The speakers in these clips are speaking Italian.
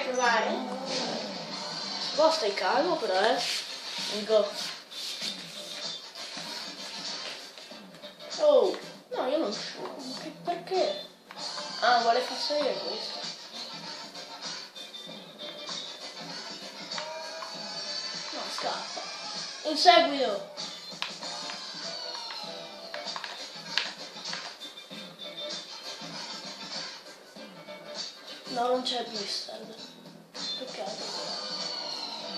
provare? Boh, stai calmo però, Go. Oh, no, io non so. Perché? Ah, vuole far salire questo. No, scappa. In seguito. No, non c'è Blizzard. Peccato.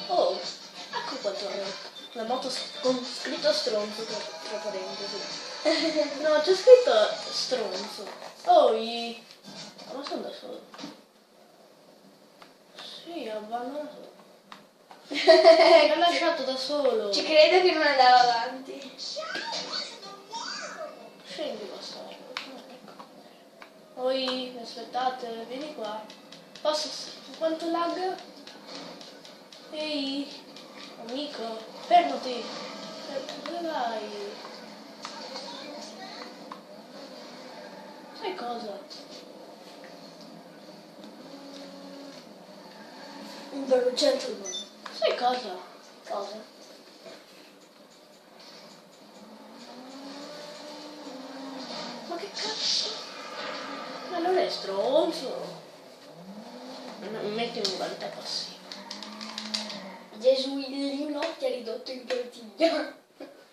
Oh, ecco qua Torretto. La moto con scritto stronzo tra parentesi. No, c'è scritto stronzo. Oh, ma sono da solo. Sì, ho abbandonato. Mi ha lasciato da solo. Ci credo che non andava avanti. Scendi bastardo. Ecco. Poi aspettate, vieni qua. Posso. Quanto lag? Ehi, amico, fermati. Dove vai? Sai cosa? Un vero gentleman. Sai cosa? Cosa? Ma che cazzo? Ma non è stronzo. Metti un guarda passivo. Gesù Illino ti ha ridotto in poltiglia.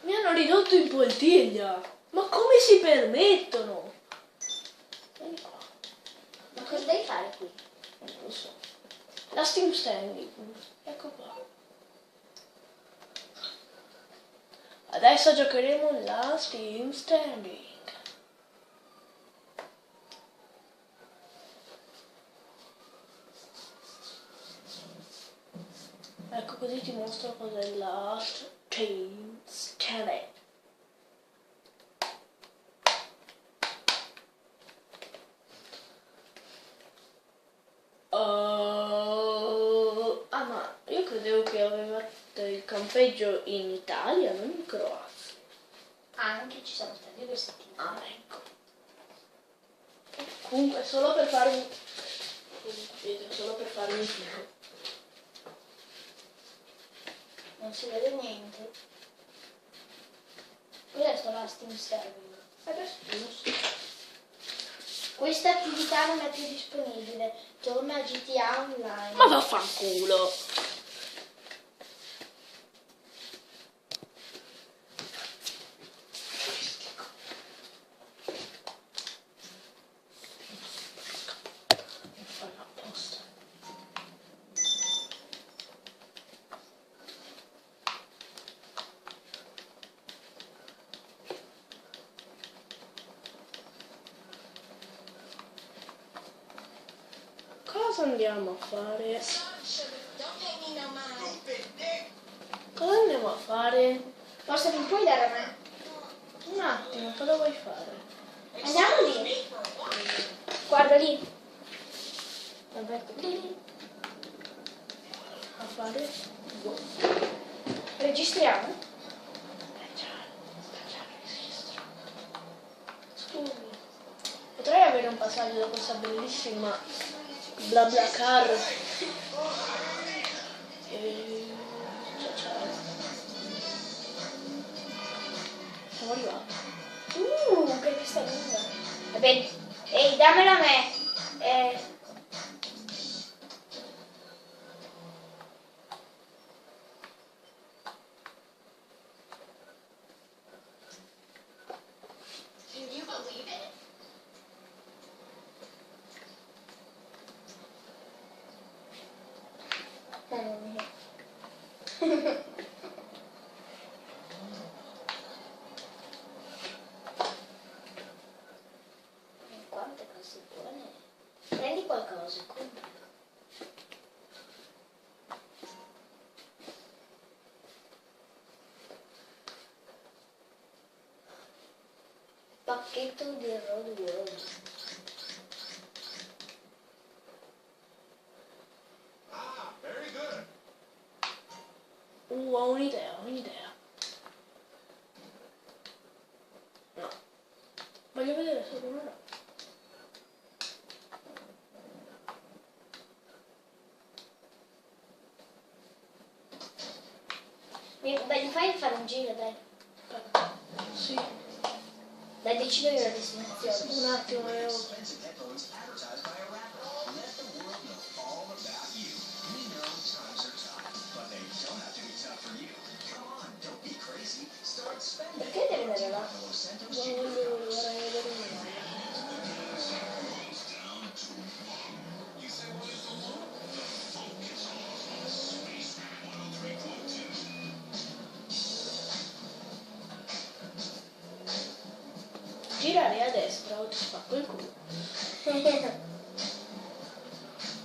Mi hanno ridotto in poltiglia. Ma come si permettono? Vieni qua. Ma cosa devi fare qui? Non lo so. La Steam Standing. Ecco qua. Adesso giocheremo la Steam Standing. Ecco, così ti mostro cos'è la Steam Standing. Ma io credevo che avevate il campeggio in Italia, non in Croazia. Anche ci siamo stati 2 settimane. Ah, ecco. Comunque, solo per farmi un video. Non si vede niente. Cos'è sto lasting serving? Adesso non so. Questa attività non è più disponibile. Torna a GTA Online. Ma vaffanculo! Fanno apposta. Cosa andiamo a fare? Cosa andiamo a fare? Forse mi puoi dare a me? Un attimo, cosa vuoi fare? Andiamo lì. Guarda lì. Vabbè, lì. A fare? Boh. Registriamo? Sta già registrando. Scusi. Potrei avere un passaggio da questa bellissima BlaBlaCar? Ciao. Siamo arrivati. Che questa lunga. Va bene. Ehi, dammela a me. Can you believe it? Mamma mia. Quante cose buone. Prendi qualcosa, compra. Pacchetto di Road World. Ah, very good. Ho un'idea. No. Voglio vedere se come no. Dai, mi fai fare un giro, dai. Sì, Dai, decido io la destinazione. un attimo, Expensive headphones advertised by a rapper. Let the world know all about you. We know times are tough, but they don't have to be tough for you. Come on, don't be crazy. Start spending. Perché devi andare là? non voglio guardare vedere un mare. Girare a destra o ti spacco il culo.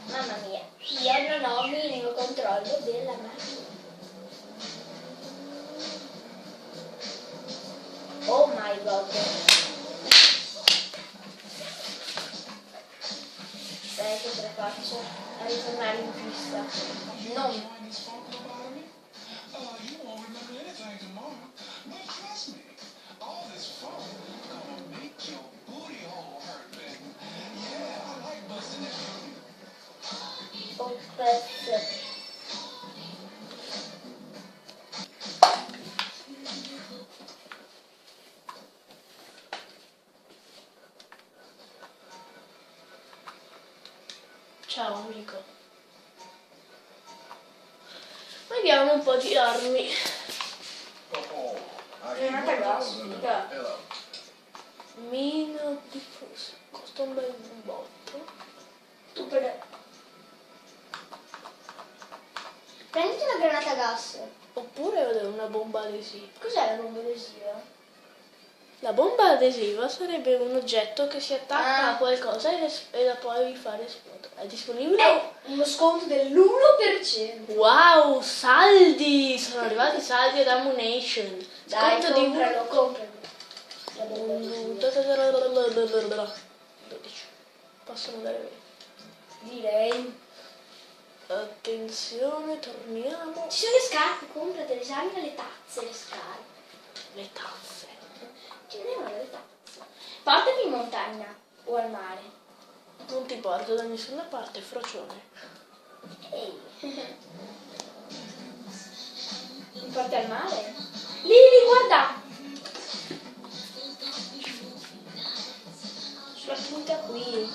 Mamma mia, io non ho minimo controllo della macchina. Oh my god. Sai che te la faccio a ritornare in pista. Non. You won't remember anything tomorrow. But trust me, all this fun gonna make your booty hole hurt, baby. Yeah, I like busting that booty. Oh, pezzo. Ciao amico. Vediamo un po' di armi. Granata gas. Mino di fusi. Costa un bel botto. Tu prenditi una granata gas. Oppure una bomba adesiva. Cos'è la bomba adesiva? La bomba adesiva sarebbe un oggetto che si attacca Ah. a qualcosa e la puoi fare esplodere. È disponibile? È uno sconto dell'1%. Wow, saldi! Sono arrivati i saldi ad Ammunition. Dai, Sconto di compralo, compralo. La bomba adesiva. 12. Possono andare bene. Direi. Attenzione, torniamo. Ci sono le scarpe, compratele, salve le tazze, le scarpe. Le tazze. Ci vengono le tazze. Portami in montagna o al mare. Non ti porto da nessuna parte, frocione. Ehi. Mi porti al mare? Lì, guarda! Sulla punta qui.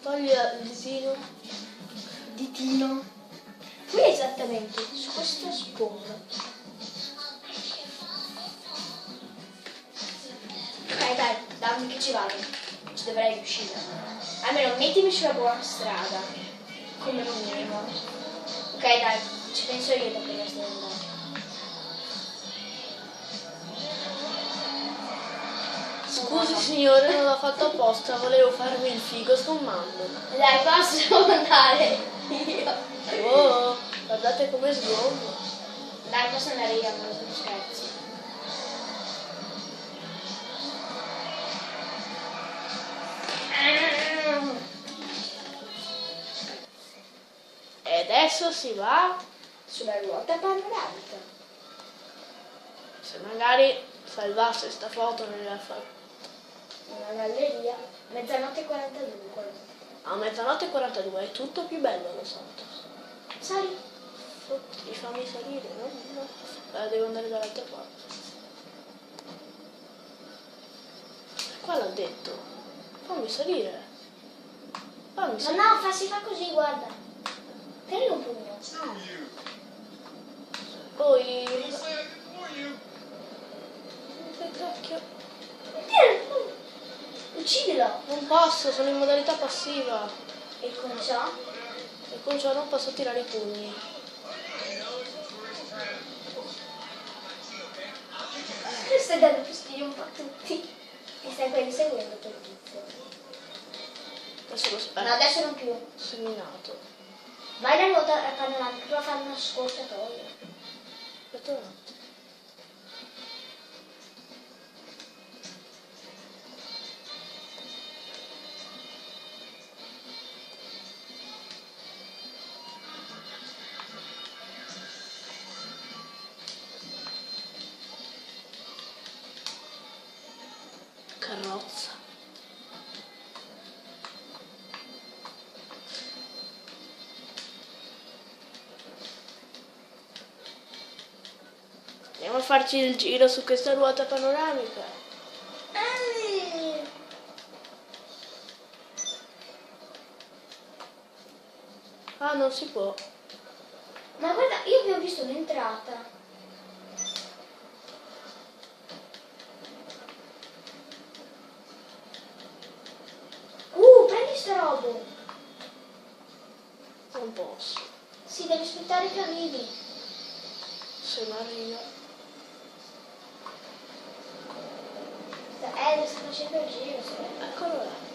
Togli il ditino. Ditino. Qui esattamente, su questa sponda. Dai, dammi che ci vado. Ci dovrei riuscire. Almeno mettimi sulla buona strada. Come minimo. Ok, dai, ci penso io dopo che stai andando. Scusi signore, non l'ho fatto apposta, volevo farmi il figo sgommando. Dai, posso andare io. Oh, guardate come sgombo. Dai, posso andare io, non sono scherzi. E adesso si va, Sulla ruota panoramica. se magari salvasse sta foto nella Una galleria. Mezzanotte 42. a mezzanotte e 42 è tutto più bello lo santo. Sali. Ti fammi salire, no? No. Devo andare dall'altra parte. Qua l'ha detto. Fammi salire. Fammi No, salire. no, si fa così, guarda. Prendi un pugno. Screw you. Poi... Gonna say I did for you. Che cacchio? Uccidilo. Non posso, sono in modalità passiva. E con ciò? E con ciò non posso tirare i pugni. Stai dando fastidio un po' a tutti. Mi stai quindi seguendo quel tizio. Adesso lo No, spero. adesso non più. Seminato. Vai da ruota panoramica, prova a fare una scorciatoia. Aspetta un attimo. Carrozza. farci il giro su questa ruota panoramica. Ah, non si può. Ma guarda, io vi ho visto un'entrata. Prendi sta roba. Non posso. Sì, devi aspettare che arrivi. Se non arriva. Sta facendo il giro, sì. Eccolo là.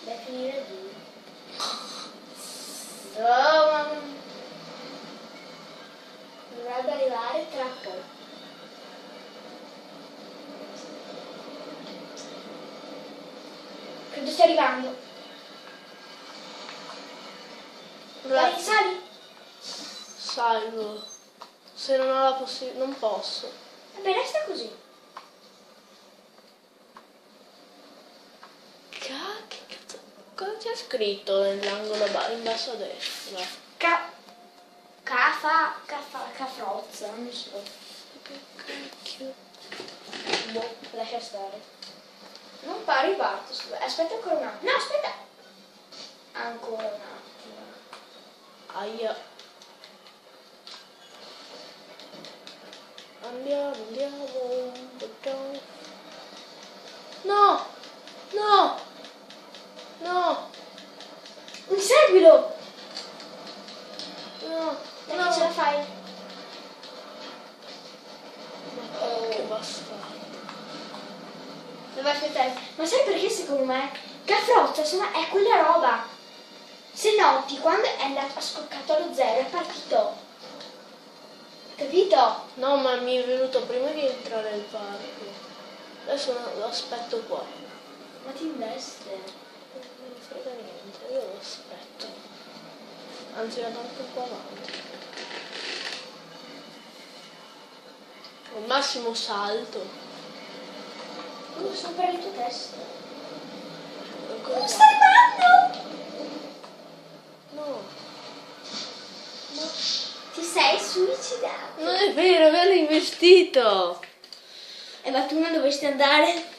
Deve finire giù. Oh, mamma. Dovrebbe arrivare tra poco. Credo stia arrivando. Dai, sali. Salgo. Se non ho la possibilità, non posso. Vabbè, resta così. Che cazzo? Cosa c'è scritto nell'angolo in basso a destra? Cafrozza, non so. Che cacchio? Boh, lascia stare. Non pari, parto. Aspetta ancora un attimo. No, aspetta. Ancora un attimo. Aia. Andiamo. No! No! No! Inseguilo! No! Dai, No! che ce la fai? Che bastardo. Devo aspettare. Ma sai perché secondo me? Cafrozza, è quella roba. Se noti, quando è andato, ha scoccato allo zero, è partito. Capito? No, ma mi è venuto prima di entrare al parco. Adesso lo aspetto qua. Ma ti investe. Non me ne frega niente, io lo aspetto. Anzi, vado anche qua avanti. Al massimo salto. Come sopra le tue teste? Ancora Come qua. stai andando? No. Ti sei suicidato. Non è vero, me l'ho investito. Ma tu non dovresti andare.